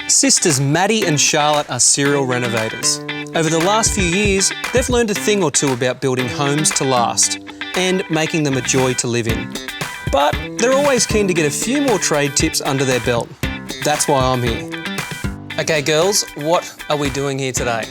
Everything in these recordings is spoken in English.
Sisters Maddy and Charlotte are serial renovators. Over the last few years, they've learned a thing or two about building homes to last and making them a joy to live in. But they're always keen to get a few more trade tips under their belt. That's why I'm here. Okay, girls, what are we doing here today?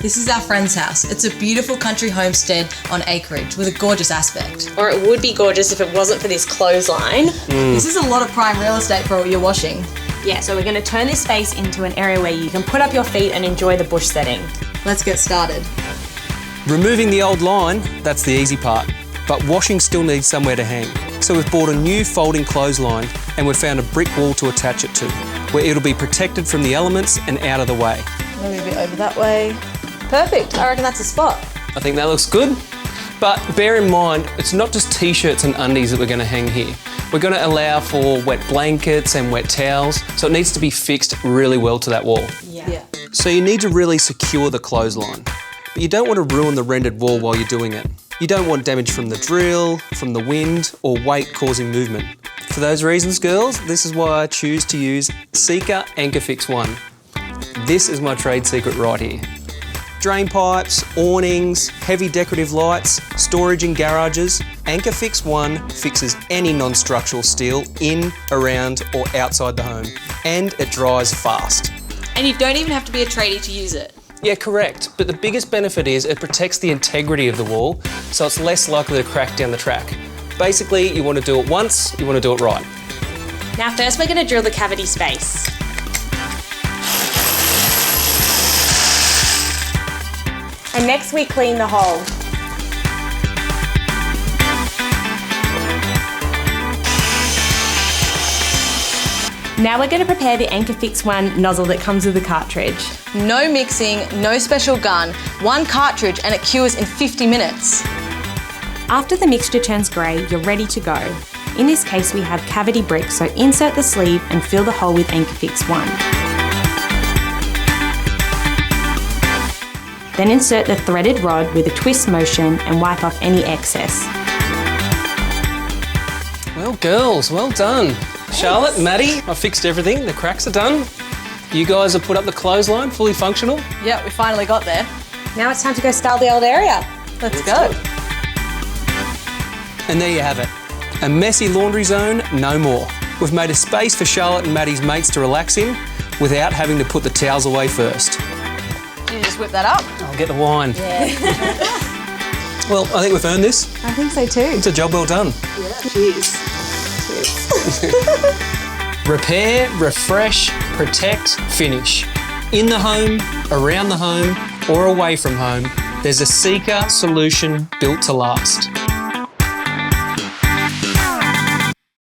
This is our friend's house. It's a beautiful country homestead on acreage with a gorgeous aspect. Or it would be gorgeous if it wasn't for this clothesline. This is a lot of prime real estate for all your washing. Yeah, so we're going to turn this space into an area where you can put up your feet and enjoy the bush setting. Let's get started. Removing the old line, that's the easy part. But washing still needs somewhere to hang. So we've bought a new folding clothesline and we've found a brick wall to attach it to, where it'll be protected from the elements and out of the way. Move it over that way. Perfect, I reckon that's a spot. I think that looks good. But bear in mind, it's not just t-shirts and undies that we're going to hang here. We're going to allow for wet blankets and wet towels, so it needs to be fixed really well to that wall. Yeah. So you need to really secure the clothesline, but you don't want to ruin the rendered wall while you're doing it. You don't want damage from the drill, from the wind, or weight causing movement. For those reasons, girls, this is why I choose to use Sika AnchorFix-1. This is my trade secret right here. Drain pipes, awnings, heavy decorative lights, storage in garages, AnchorFix-1 fixes any non-structural steel in, around or outside the home. And it dries fast. And you don't even have to be a tradie to use it. Yeah, correct. But the biggest benefit is it protects the integrity of the wall, so it's less likely to crack down the track. Basically, you want to do it once, you want to do it right. Now first we're going to drill the cavity space. And next we clean the hole. Now we're going to prepare the AnchorFix-1 nozzle that comes with the cartridge. No mixing, no special gun, one cartridge and it cures in 50 minutes. After the mixture turns grey, you're ready to go. In this case we have cavity brick, so insert the sleeve and fill the hole with AnchorFix-1. Then insert the threaded rod with a twist motion and wipe off any excess. Well, girls, well done. Charlotte, Maddy, I fixed everything. The cracks are done. You guys have put up the clothesline, fully functional. Yeah, we finally got there. Now it's time to go style the old area. Let's go. And there you have it. A messy laundry zone, no more. We've made a space for Charlotte and Maddy's mates to relax in without having to put the towels away first. You just whip that up. I'll get the wine. Yeah. Well, I think we've earned this. I think so too. It's a job well done. Yeah, cheers. Repair, refresh, protect, finish. In the home, around the home, or away from home, there's a Sika solution built to last.